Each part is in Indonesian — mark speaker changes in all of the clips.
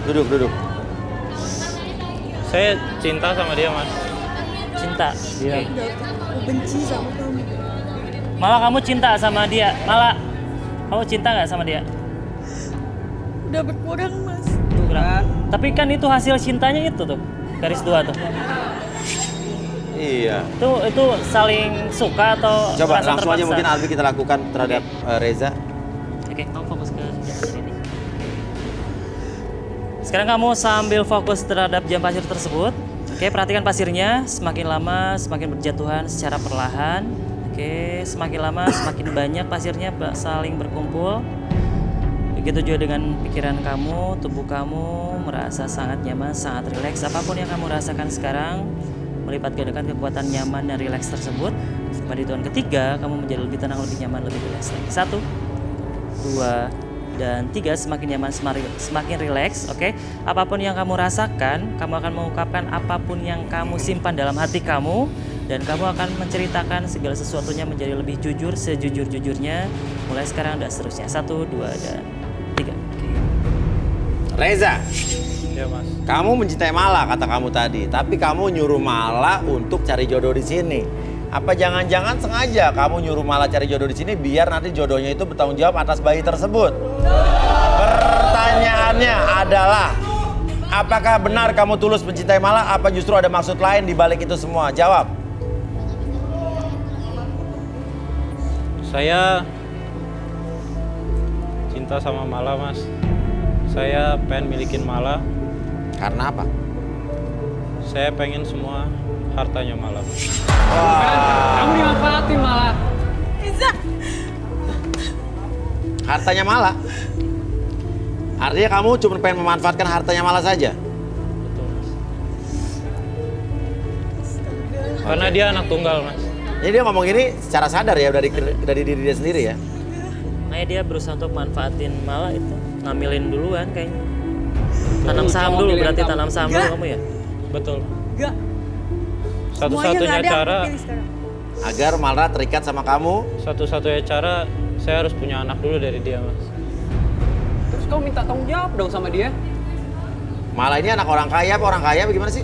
Speaker 1: Duduk.
Speaker 2: Saya cinta sama dia, Mas.
Speaker 3: Cinta.
Speaker 1: Iya.
Speaker 4: Aku benci sama kamu.
Speaker 3: Malah kamu cinta sama dia. Malah kamu cinta nggak sama dia?
Speaker 4: Udah berkurang, Mas.
Speaker 3: Tuh, kurang. Tapi kan itu hasil cintanya itu tuh. Garis 2 tuh.
Speaker 1: Iya.
Speaker 3: Itu saling suka atau
Speaker 1: Coba
Speaker 3: merasa
Speaker 1: langsung aja
Speaker 3: terpaksa?
Speaker 1: mungkin Albi kita lakukan terhadap Reza.
Speaker 3: Oke, kamu fokus ke jam pasir ini. Sekarang kamu sambil fokus terhadap jam pasir tersebut. Oke, perhatikan pasirnya. Semakin lama semakin berjatuhan secara perlahan. Oke, semakin lama semakin banyak pasirnya saling berkumpul. Begitu juga dengan pikiran kamu, tubuh kamu merasa sangat nyaman, sangat rileks. Apapun yang kamu rasakan sekarang, melipat gandakan kekuatan nyaman dan rileks tersebut. Pada hitungan ketiga, kamu menjadi lebih tenang, lebih nyaman, lebih rileks lagi. 1, 2, dan 3. Semakin nyaman, semakin rileks. Oke, apapun yang kamu rasakan, kamu akan mengungkapkan apapun yang kamu simpan dalam hati kamu, dan kamu akan menceritakan segala sesuatunya menjadi lebih jujur, sejujur-jujurnya. Mulai sekarang dan seterusnya. 1, 2, dan 3.
Speaker 1: Reza,
Speaker 2: Iya, Mas.
Speaker 1: kamu mencintai Mala kata kamu tadi, tapi kamu nyuruh Mala untuk cari jodoh di sini. Apa jangan-jangan sengaja kamu nyuruh Mala cari jodoh di sini biar nanti jodohnya itu bertanggung jawab atas bayi tersebut? Pertanyaannya adalah, apakah benar kamu tulus mencintai Mala? Apa justru ada maksud lain di balik itu semua? Jawab.
Speaker 2: Saya cinta sama Mala, Mas. Saya pengen milikin Mala.
Speaker 1: Karena apa?
Speaker 2: Saya pengen semua hartanya Mala, Mas.
Speaker 5: Kamu dimanfaatin malah.
Speaker 4: Iza,
Speaker 1: Hartanya Mala? Artinya kamu cuma pengen memanfaatkan hartanya Mala saja?
Speaker 2: Betul, Mas. Karena dia anak tunggal, Mas.
Speaker 1: Jadi dia ngomong ini secara sadar ya dari diri dia sendiri ya?
Speaker 3: Makanya dia berusaha untuk manfaatin Mala itu. Ngambilin duluan kayaknya. Tanam saham dulu,
Speaker 5: Ngambilin
Speaker 3: berarti
Speaker 5: kamu.
Speaker 3: tanam saham dulu kamu ya?
Speaker 2: Betul.
Speaker 4: enggak. Semuanya
Speaker 2: Satu-satunya
Speaker 4: nggak ada,
Speaker 2: cara,
Speaker 4: aku pilih sekarang.
Speaker 1: Agar Mala terikat sama kamu.
Speaker 2: satu-satunya cara saya harus punya anak dulu dari dia, Mas.
Speaker 5: Terus kamu minta tanggung jawab dong sama dia.
Speaker 1: Mala ini anak orang kaya apa orang kaya bagaimana sih?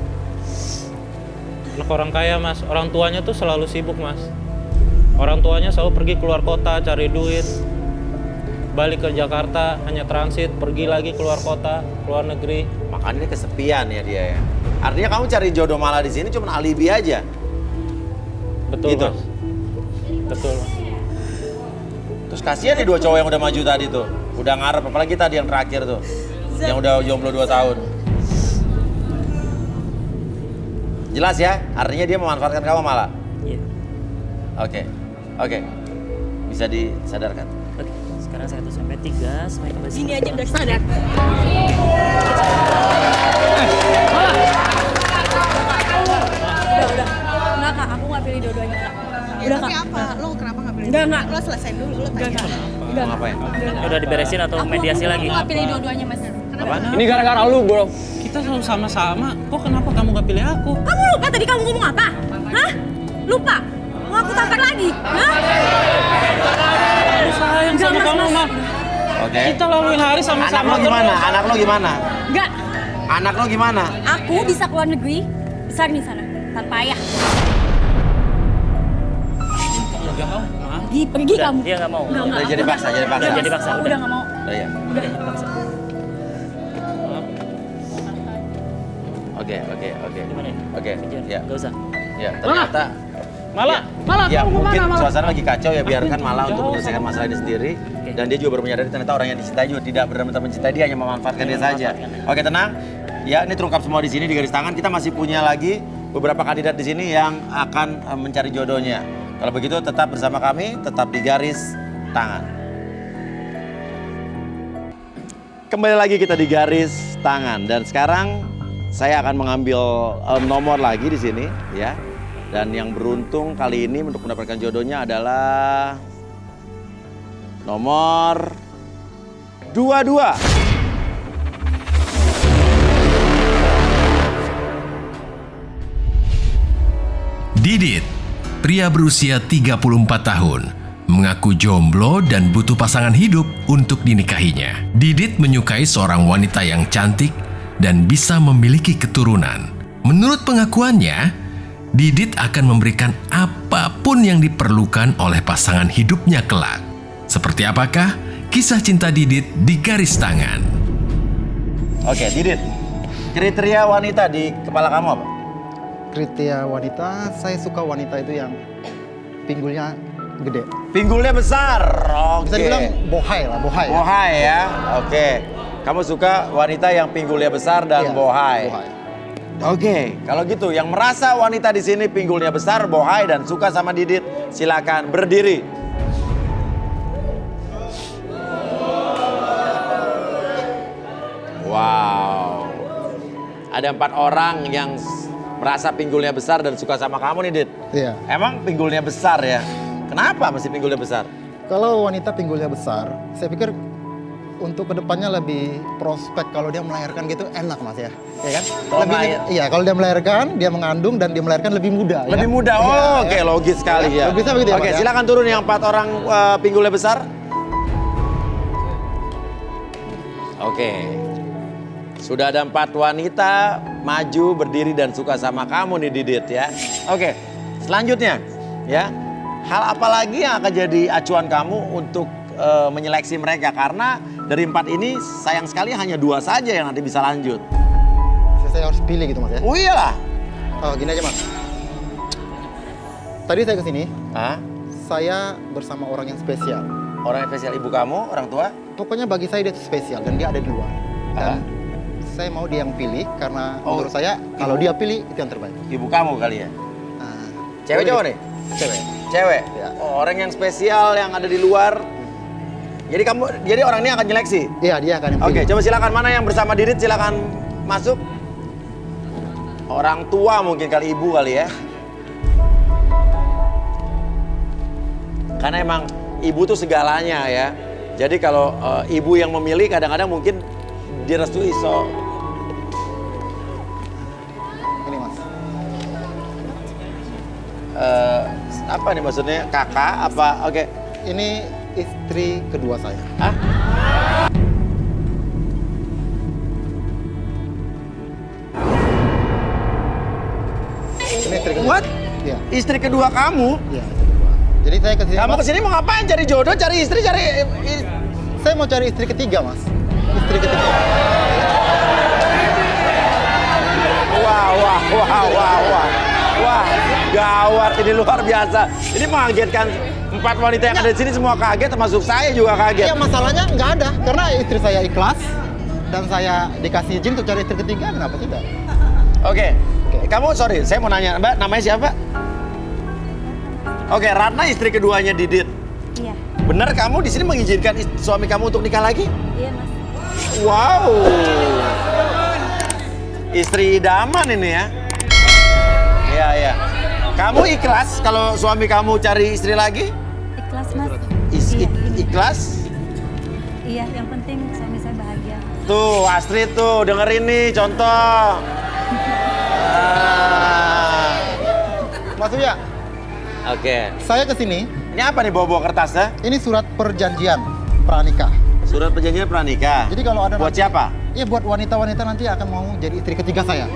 Speaker 2: Anak orang kaya, Mas. Orang tuanya tuh selalu sibuk, Mas. Orang tuanya selalu pergi keluar kota cari duit. Balik ke Jakarta hanya transit, pergi lagi keluar kota, keluar negeri.
Speaker 1: Makanya ini kesepian ya dia ya. Artinya kamu cari jodoh Mala di sini cuma alibi aja.
Speaker 2: Betul,
Speaker 1: Gitu.
Speaker 2: Mas. Betul, Mas.
Speaker 1: Terus kasihan nih 2 cowok yang udah maju tadi tuh. Udah ngarep, apalagi tadi yang terakhir tuh. Yang udah jomblo 2 tahun. Jelas ya? Artinya dia memanfaatkan kamu Mala?
Speaker 3: Iya.
Speaker 1: Oke. Bisa disadarkan.
Speaker 3: Oke, sekarang 1 sampai 3. Semakin kembali.
Speaker 4: Gini aja udah sadar. Udah. Enggak, Kak, aku nggak pilih dua-duanya, Kak. Udah, Kak.
Speaker 6: Tapi apa? Lo kenapa nggak pilih?
Speaker 4: Enggak.
Speaker 6: Lo selesain dulu, lo
Speaker 4: Enggak,
Speaker 6: tanya.
Speaker 4: Kak.
Speaker 1: Mau ngapain?
Speaker 3: Udah diberesin atau mediasi lagi?
Speaker 4: Aku nggak pilih dua-duanya, Mas.
Speaker 1: Apa?
Speaker 5: Ini gara-gara lu, bro.
Speaker 2: Kita selalu sama-sama. Kok kenapa kamu gak pilih aku?
Speaker 4: Kamu lupa tadi kamu ngomong apa? Hah? Lupa? Mau aku tampar lagi? Hah?
Speaker 2: Aku sayang sama
Speaker 4: Mas,
Speaker 2: kamu,
Speaker 4: Mas.
Speaker 2: Mak.
Speaker 1: Oke.
Speaker 2: Kita lalui hari
Speaker 1: Anak
Speaker 2: sama-sama
Speaker 1: lo gimana?
Speaker 2: terus.
Speaker 1: Anak lo gimana?
Speaker 4: Enggak.
Speaker 1: Anak lo gimana?
Speaker 4: Aku bisa keluar negeri, besar di sana, tanpa ayah. Pergi
Speaker 3: Udah,
Speaker 4: kamu.
Speaker 3: dia nggak mau.
Speaker 4: Nggak,
Speaker 1: Udah
Speaker 4: aku
Speaker 1: jadi paksa, jadi paksa.
Speaker 3: Udah jadi paksa.
Speaker 4: Aku udah nggak mau.
Speaker 1: Oh iya.
Speaker 3: Udah jadi paksa.
Speaker 1: Oke.
Speaker 3: Gimana ini?
Speaker 1: Oke.
Speaker 3: Kejar.
Speaker 1: Ya.
Speaker 3: Nggak usah.
Speaker 1: Ya, ternyata
Speaker 2: Malah.
Speaker 5: Malah,
Speaker 1: ya
Speaker 5: kamu
Speaker 1: mungkin
Speaker 5: kemana, Malah?
Speaker 1: suasana lagi kacau ya, biarkan Mala untuk
Speaker 2: jauh
Speaker 1: menyelesaikan
Speaker 2: sama
Speaker 1: masalah ini sendiri. Dan dia juga baru menyadari ternyata orang yang dicintai juga tidak benar-benar mencintai dia, hanya memanfaatkan dia saja. Oke, tenang. Ya, ini terungkap semua di sini di garis tangan. Kita masih punya lagi beberapa kandidat di sini yang akan mencari jodohnya. Kalau begitu tetap bersama kami, tetap di garis tangan. Kembali lagi kita di garis tangan dan sekarang saya akan mengambil nomor lagi di sini ya. Dan yang beruntung kali ini untuk mendapatkan jodohnya adalah nomor 22.
Speaker 7: Didit, pria berusia 34 tahun, mengaku jomblo dan butuh pasangan hidup untuk dinikahinya. Didit menyukai seorang wanita yang cantik, dan bisa memiliki keturunan. Menurut pengakuannya, Didit akan memberikan apapun yang diperlukan oleh pasangan hidupnya kelak. Seperti apakah kisah cinta Didit di Garis Tangan?
Speaker 1: Oke, Didit. Kriteria wanita di kepala kamu apa?
Speaker 8: Kriteria wanita, saya suka wanita itu yang pinggulnya gede.
Speaker 1: Pinggulnya besar. Oke.
Speaker 8: Bisa dibilang bohai lah, bohai.
Speaker 1: Bohai ya. Oke. Kamu suka wanita yang pinggulnya besar dan
Speaker 8: Iya,
Speaker 1: bohai.
Speaker 8: bohai.
Speaker 1: Oke, kalau gitu yang merasa wanita di sini pinggulnya besar, bohai dan suka sama Didit, silakan berdiri. Wow. Ada 4 orang yang merasa pinggulnya besar dan suka sama kamu nih, Dit.
Speaker 8: Iya.
Speaker 1: Emang pinggulnya besar ya? Kenapa mesti pinggulnya besar?
Speaker 8: Kalau wanita pinggulnya besar, saya pikir untuk kedepannya lebih prospek kalau dia melahirkan gitu enak mas ya, ya kan?
Speaker 1: Kalau
Speaker 8: Iya, kalau dia melahirkan, dia mengandung dan dia melahirkan lebih muda.
Speaker 1: Lebih
Speaker 8: ya?
Speaker 1: muda,
Speaker 8: Iya,
Speaker 1: oh, oke
Speaker 8: ya.
Speaker 1: logis sekali ya.
Speaker 8: Logisnya begitu ya,
Speaker 1: Oke,
Speaker 8: Mas, ya?
Speaker 1: silakan turun yang 4 orang pinggulnya besar. Oke, sudah ada 4 wanita maju berdiri dan suka sama kamu nih Didit ya. Oke, selanjutnya ya, hal apa lagi yang akan jadi acuan kamu untuk menyeleksi mereka? Karena dari 4 ini sayang sekali hanya 2 saja yang nanti bisa lanjut.
Speaker 8: Saya harus pilih gitu mas ya.
Speaker 1: Oh iyalah.
Speaker 8: Oh gini aja mas. Tadi saya kesini,
Speaker 1: Hah?
Speaker 8: saya bersama orang yang spesial.
Speaker 1: Orang yang spesial, ibu kamu, orang tua?
Speaker 8: Pokoknya bagi saya dia spesial dan dia ada di luar. Dan saya mau dia yang pilih karena menurut saya kalau dia pilih itu yang terbaik.
Speaker 1: Ibu kamu kali ya?
Speaker 8: Nah,
Speaker 1: Cewek
Speaker 8: boleh
Speaker 1: cowok
Speaker 8: deh.
Speaker 1: nih?
Speaker 8: Cewek.
Speaker 1: Cewek?
Speaker 8: Ya.
Speaker 1: Oh, orang yang spesial yang ada di luar. Jadi orang ini akan nyeleksi?
Speaker 8: Iya dia akan yang
Speaker 1: Oke,
Speaker 8: pilih.
Speaker 1: coba silakan mana yang bersama Didit silakan masuk. Orang tua mungkin kali, ibu kali ya. Karena emang ibu tuh segalanya ya. Jadi kalau ibu yang memilih kadang-kadang mungkin direstui
Speaker 8: Ini mas.
Speaker 1: apa nih maksudnya, kakak apa? Oke.
Speaker 8: Ini istri kedua saya.
Speaker 1: Hah?
Speaker 8: Ini istri kedua.
Speaker 1: What?
Speaker 8: Iya.
Speaker 1: Istri kedua kamu?
Speaker 8: Iya. Istri kedua. Jadi saya kesini.
Speaker 1: Kamu
Speaker 8: Mas,
Speaker 1: kesini mau ngapain? Cari jodoh, cari istri, cari...
Speaker 8: saya mau cari istri ketiga mas. Istri ketiga. Wah, gawat ini, luar biasa. Ini mengagetkan, 4 wanita yang ada di sini semua kaget, termasuk saya juga kaget. Iya masalahnya nggak ada karena istri saya ikhlas dan saya dikasih izin untuk cari istri ketiga. Kenapa tidak?
Speaker 1: Oke. Kamu sorry, saya mau nanya, Mbak, namanya siapa? Oke, Ratna istri keduanya Didit.
Speaker 4: Iya,
Speaker 1: Benar kamu di sini mengizinkan suami kamu untuk nikah lagi?
Speaker 4: iya mas.
Speaker 1: Wow. Istri idaman ini ya. Iya, iya. Kamu ikhlas kalau suami kamu cari istri lagi?
Speaker 4: Ikhlas mas.
Speaker 1: Is-
Speaker 4: Iya.
Speaker 1: Ikhlas?
Speaker 4: Iya, yang penting suami saya bahagia.
Speaker 1: Tuh, Astrid tuh, dengerin nih contoh.
Speaker 8: Mas Uya,
Speaker 1: Oke.
Speaker 8: saya kesini.
Speaker 1: Ini apa nih bawa-bawa kertasnya?
Speaker 8: Ini surat perjanjian pranikah.
Speaker 1: Surat perjanjian pranikah.
Speaker 8: Jadi kalau ada
Speaker 1: Buat
Speaker 8: nanti-
Speaker 1: siapa?
Speaker 8: Iya buat wanita-wanita nanti akan mau jadi istri ketiga saya.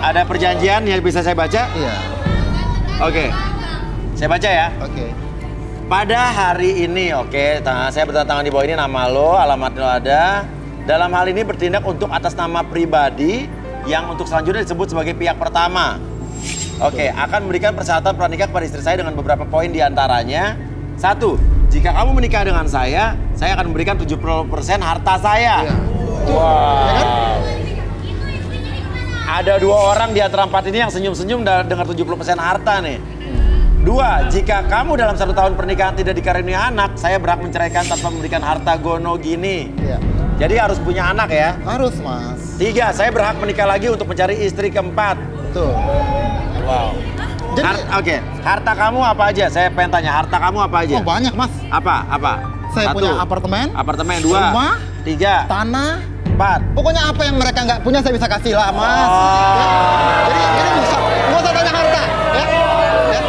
Speaker 1: Ada perjanjian yang bisa saya baca?
Speaker 8: Iya.
Speaker 1: Oke. Saya baca ya.
Speaker 8: Oke.
Speaker 1: Pada hari ini, oke, saya bertangan di bawah ini nama lo, alamat lo ada. Dalam hal ini bertindak untuk atas nama pribadi yang untuk selanjutnya disebut sebagai pihak pertama. Oke, akan memberikan persyaratan pranikah kepada istri saya dengan beberapa poin diantaranya. 1. Jika kamu menikah dengan saya akan memberikan 70% harta saya.
Speaker 8: Iya.
Speaker 1: Wow.
Speaker 8: Ya kan?
Speaker 1: Ada 2 orang di antara 4 ini yang senyum-senyum dengan 70% harta nih. 2, jika kamu dalam 1 tahun pernikahan tidak dikaruniai anak, saya berhak menceraikan tanpa memberikan harta gono gini.
Speaker 8: Iya.
Speaker 1: Jadi harus punya anak ya.
Speaker 8: Harus mas.
Speaker 1: 3, saya berhak menikah lagi untuk mencari istri keempat.
Speaker 8: Tuh.
Speaker 1: Wow.
Speaker 8: Jadi
Speaker 1: Oke, harta kamu apa aja? Saya pengen tanya, harta kamu apa aja?
Speaker 8: oh, banyak mas.
Speaker 1: Apa?
Speaker 8: Saya
Speaker 1: 1,
Speaker 8: punya apartemen,
Speaker 1: apartemen 2,
Speaker 8: rumah,
Speaker 1: 3,
Speaker 8: tanah.
Speaker 1: 4.
Speaker 8: Pokoknya apa yang mereka nggak punya saya bisa kasih lah mas.
Speaker 1: Oh.
Speaker 8: Ya. Jadi nggak usah tanya harta. Ya. Ya.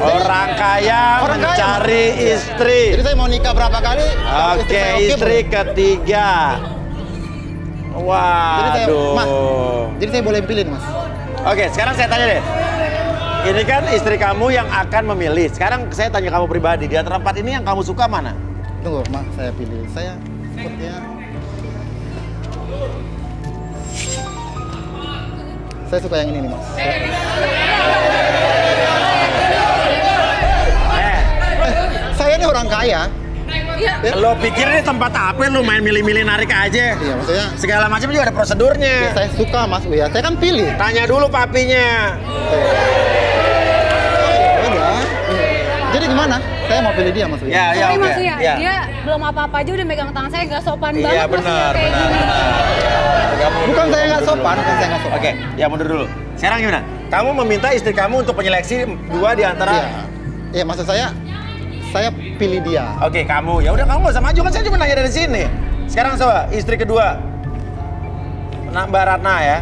Speaker 1: Orang kaya
Speaker 8: Orang kaya,
Speaker 1: mencari istri.
Speaker 8: Jadi saya mau nikah berapa kali? kalau
Speaker 1: Oke,
Speaker 8: saya
Speaker 1: istri
Speaker 8: boleh.
Speaker 1: ketiga. Waduh.
Speaker 8: Jadi saya boleh pilih Mas.
Speaker 1: Oke, sekarang saya tanya deh. Ini kan istri kamu yang akan memilih. Sekarang saya tanya kamu pribadi, di antara 4 ini yang kamu suka mana?
Speaker 8: Tunggu, Mas, saya pilih. Saya sepertinya saya suka yang ini nih, Mas. Saya ini orang kaya.
Speaker 1: Lo pikir ini tempat apa? Lo main milih-milih narik aja.
Speaker 8: Iya, maksudnya
Speaker 1: Segala macam juga ada prosedurnya.
Speaker 8: saya suka, Mas. Ya, saya kan pilih.
Speaker 1: Tanya dulu papinya.
Speaker 8: Udah. Jadi gimana? Saya mau pilih dia, Mas.
Speaker 1: Ya, ya,
Speaker 4: Sorry
Speaker 1: oke.
Speaker 4: Mas ya,
Speaker 1: Ya.
Speaker 4: dia belum apa-apa aja udah megang tangan saya, nggak sopan banget
Speaker 1: Iya,
Speaker 4: Mas ya,
Speaker 1: benar,
Speaker 4: kayak
Speaker 1: benar,
Speaker 4: gini.
Speaker 1: benar.
Speaker 8: Bukan saya nggak sopan, bukan saya nggak sopan.
Speaker 1: Oke, ya mundur dulu. Sekarang gimana? Kamu meminta istri kamu untuk penyeleksi 2 di antara.
Speaker 8: Iya. Iya, maksud saya pilih dia.
Speaker 1: Oke, kamu. Ya udah kamu nggak usah maju kan saya cuma nanya dari sini. Sekarang coba istri kedua. Mbak Ratna ya.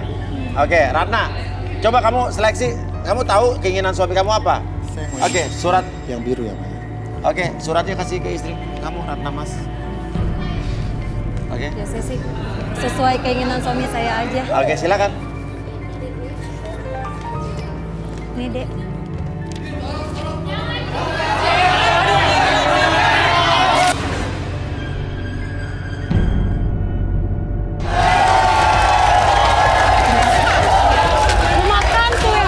Speaker 1: Oke, Ratna. Coba kamu seleksi. Kamu tahu keinginan suami kamu apa?
Speaker 8: Saya mau
Speaker 1: Oke, surat.
Speaker 8: yang biru ya, Pak.
Speaker 1: Oke, suratnya kasih ke istri kamu, Ratna Mas. Oke.
Speaker 4: Ya saya sih sesuai keinginan suami saya aja.
Speaker 1: Oke, silakan.
Speaker 4: Nih Dek. Mau makan tuh ya?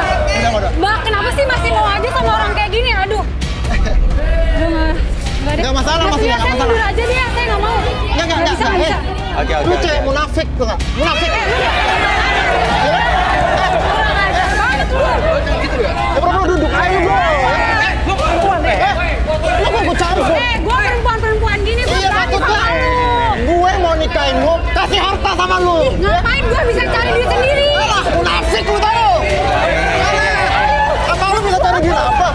Speaker 8: Udah.
Speaker 4: Mbak, kenapa sih masih mau aja sama orang kayak gini? Aduh. Nggak
Speaker 8: Nggak masalah, Mas,
Speaker 4: Mas,
Speaker 8: nggak
Speaker 4: saya
Speaker 8: masalah.
Speaker 4: mundur aja deh, saya nggak mau.
Speaker 8: Nggak
Speaker 4: bisa, nggak bisa.
Speaker 1: Oke, oke.
Speaker 8: Lu
Speaker 1: oke.
Speaker 8: cewek munafik tuh nggak? Munafik.
Speaker 4: Kurang ajar banget lu.
Speaker 8: Ya bro, duduk aja bro. Lu perempuan lu kok gue campur?
Speaker 4: Gua perempuan gini, gua
Speaker 8: Iya
Speaker 4: berani sama
Speaker 8: takutnya.
Speaker 4: lu.
Speaker 8: Gue mau nikahin lu, kasih harta sama lu.
Speaker 4: Ngapain gua bisa cari duit sendiri?
Speaker 8: Alah, munafik lu tau. Apa lu bisa cari duit apa?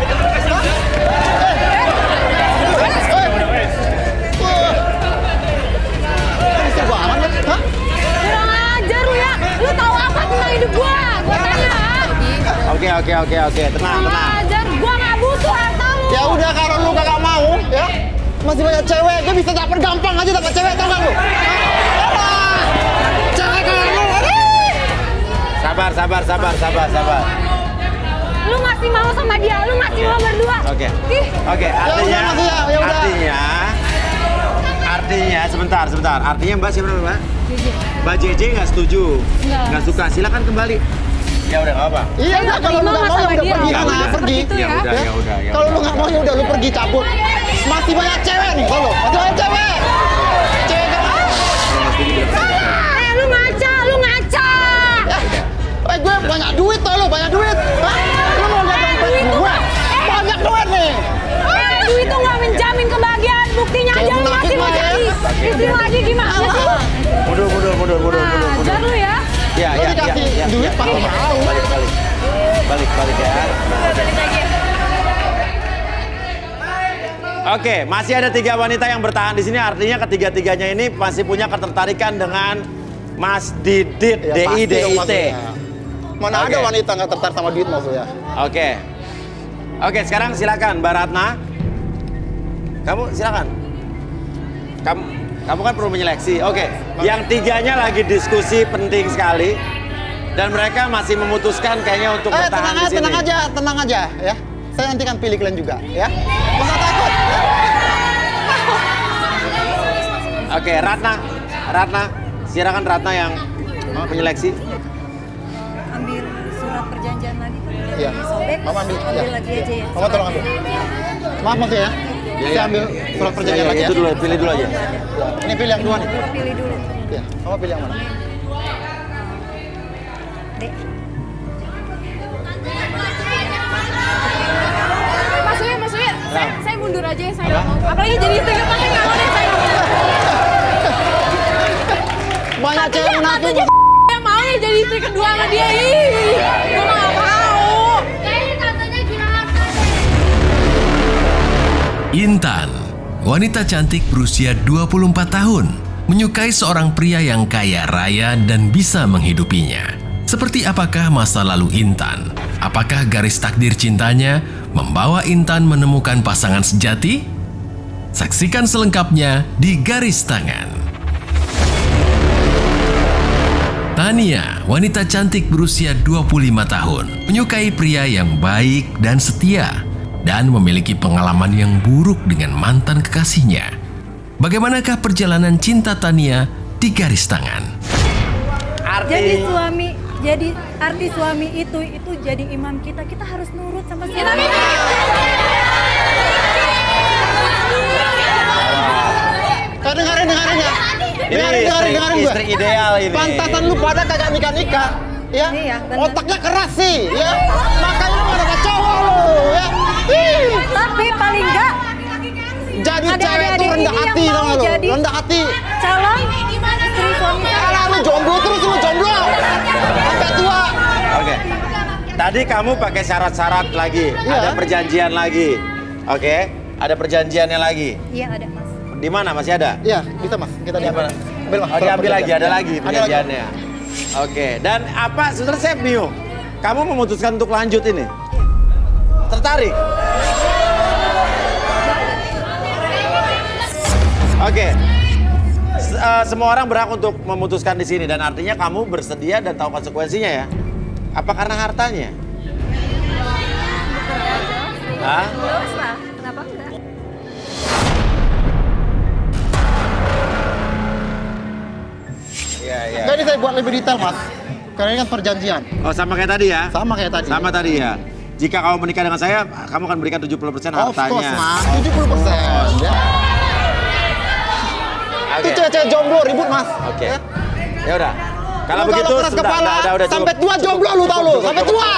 Speaker 8: Bisa banget lu, hah?
Speaker 4: Kurang ajar lu ya. Lu tahu apa tentang hidup gua? Gua tanya.
Speaker 1: Oke. Tenang.
Speaker 4: Kurang ajar, gua nggak butuh harta lu.
Speaker 8: Ya udah kalau lu kagak mau, ya masih banyak cewek, gue bisa dapet gampang aja dapet cewek, tau gak lu? Alah, cewek kayak lu, aduh.
Speaker 1: Sabar.
Speaker 4: Lu masih mau sama dia, lu masih mau berdua.
Speaker 1: Oke.
Speaker 4: Ih,
Speaker 1: Oke, artinya,
Speaker 8: udah, Mas, ya udah.
Speaker 1: artinya, sebentar. Artinya Mbak siapa namanya Mbak?
Speaker 4: JJ.
Speaker 1: Mbak JJ nggak setuju,
Speaker 4: Nggak.
Speaker 1: nggak suka. Silakan kembali. Ya udah nggak apa.
Speaker 8: Iya
Speaker 4: Saya
Speaker 8: udah,
Speaker 4: nggak
Speaker 8: kalau lu
Speaker 4: terima
Speaker 8: nggak mau
Speaker 4: sama
Speaker 8: ya udah
Speaker 4: dia.
Speaker 8: pergi
Speaker 1: Ya
Speaker 8: sana,
Speaker 1: udah.
Speaker 8: pergi.
Speaker 4: Seperti itu ya.
Speaker 1: Ya udah.
Speaker 8: Kalau lu nggak mau ya udah lu pergi cabut. Masih banyak cewek nih, kalau masih banyak cewek. Cewek kan?
Speaker 4: Lu ngaca.
Speaker 8: Gue banyak duit tau lu, banyak duit. Hah? Lu mau lihat dompet gue? Banyak duit nih.
Speaker 4: Duit itu nggak menjamin kebahagiaan. Buktinya aja
Speaker 8: Cewek
Speaker 4: lu
Speaker 8: munafik
Speaker 4: masih mau
Speaker 8: mah ya.
Speaker 4: cari istri lagi gimana sih?
Speaker 1: Mundur.
Speaker 4: Ajar lu ya.
Speaker 1: Ya.
Speaker 8: Lu dikasih duit pasti mau.
Speaker 1: Balik ya. Oke, masih ada 3 wanita yang bertahan di sini. Artinya ketiga-tiganya ini masih punya ketertarikan dengan Mas Didit,
Speaker 8: Ya, pasti dong,
Speaker 1: DIDIT.
Speaker 8: maksudnya. Mana
Speaker 1: Oke.
Speaker 8: ada wanita nggak tertarik sama duit maksudnya?
Speaker 1: Oke, sekarang silakan Mbak Ratna. Kamu silakan. Kamu kan perlu menyeleksi. Oke, yang 3-nya lagi diskusi penting sekali dan mereka masih memutuskan kayaknya untuk bertahan di sini.
Speaker 8: tenang aja ya. Saya nanti kan pilih kalian juga ya. Nggak usah takut.
Speaker 1: Oke, Ratna, silakan Ratna yang menyeleksi.
Speaker 4: Ambil surat perjanjian lagi.
Speaker 8: Iya.
Speaker 4: Sobek.
Speaker 8: Mama ambil.
Speaker 4: Ambil
Speaker 8: Ya.
Speaker 4: lagi aja ya.
Speaker 8: Mama tolong ambil. Maaf mas ya. Saya ambil surat perjanjian lagi ya.
Speaker 1: Itu dulu, pilih dulu aja.
Speaker 8: Ini pilih yang dua nih.
Speaker 4: Pilih dulu.
Speaker 8: Ya. Mama pilih yang mana?
Speaker 4: Dek. Maksudnya, saya mundur aja ya, saya nggak mau. Apalagi jadi istri lepas, saya nggak mau deh, saya nggak mau.
Speaker 8: Banyak cewek munafik.
Speaker 4: Yang mau ya jadi istri kedua sama dia, ih. Gue nggak mau. Kayaknya tantenya gila.
Speaker 7: Intan, wanita cantik berusia 24 tahun, menyukai seorang pria yang kaya raya dan bisa menghidupinya. Seperti apakah masa lalu Intan? Apakah garis takdir cintanya membawa Intan menemukan pasangan sejati? Saksikan selengkapnya di Garis Tangan. Tania, wanita cantik berusia 25 tahun, menyukai pria yang baik dan setia, dan memiliki pengalaman yang buruk dengan mantan kekasihnya. Bagaimanakah perjalanan cinta Tania di Garis Tangan?
Speaker 9: Jadi arti suami itu jadi imam kita harus nurut sama suami.
Speaker 8: Dengarin ya. Dengarin gue.
Speaker 1: Istri ideal ini.
Speaker 8: Pantasan lu pada kagak nikah-nikah. Ya,
Speaker 9: Iya, bener.
Speaker 8: otaknya keras sih, ya. Makanya lu ada cowok lu, ya. Ih.
Speaker 9: Tapi paling enggak
Speaker 8: Jadi
Speaker 9: Ada
Speaker 8: cewek itu
Speaker 9: adik-adik
Speaker 8: rendah
Speaker 9: ini
Speaker 8: hati,
Speaker 9: yang
Speaker 8: tau
Speaker 9: mau
Speaker 8: gak lu?
Speaker 9: jadi
Speaker 8: Rendah hati.
Speaker 9: calon istri suami saya.
Speaker 8: Alah, lu jomblo terus, lu jomblo. Sampai tua.
Speaker 1: Oke. Tadi kamu pakai syarat-syarat lagi,
Speaker 8: Iya.
Speaker 1: ada perjanjian lagi. Oke, ada perjanjiannya lagi.
Speaker 9: Iya ada mas.
Speaker 1: Di mana masih ada?
Speaker 8: Iya, bisa mas. Kita
Speaker 1: Di mana?
Speaker 8: Ambil mas.
Speaker 1: Oh, diambil lagi, ada lagi
Speaker 8: Ada
Speaker 1: perjanjiannya. Oke, dan apa sebenarnya saya Mio? Kamu memutuskan untuk lanjut ini? Tertarik? Oke. Semua orang berhak untuk memutuskan di sini dan artinya kamu bersedia dan tahu konsekuensinya ya. Apa karena hartanya? Hah?
Speaker 9: Kenapa enggak?
Speaker 1: Iya.
Speaker 8: Jadi saya buat lebih detail mas. Karena ini kan perjanjian.
Speaker 1: Oh, sama kayak tadi ya?
Speaker 8: Sama kayak tadi.
Speaker 1: Sama tadi ya. Jika kamu menikah dengan saya, kamu akan berikan 70%
Speaker 8: Of course
Speaker 1: hartanya.
Speaker 8: mas, 70%. Ya. Itu
Speaker 1: Oke.
Speaker 8: cewek-cewek jomblo ribut mas.
Speaker 1: Oke.
Speaker 8: Ya.
Speaker 1: Ya udah. Kalau
Speaker 8: Lu
Speaker 1: begitu
Speaker 8: keras kepala,
Speaker 1: udah,
Speaker 8: sampai tua jomblo lu tau lu, sampai tua.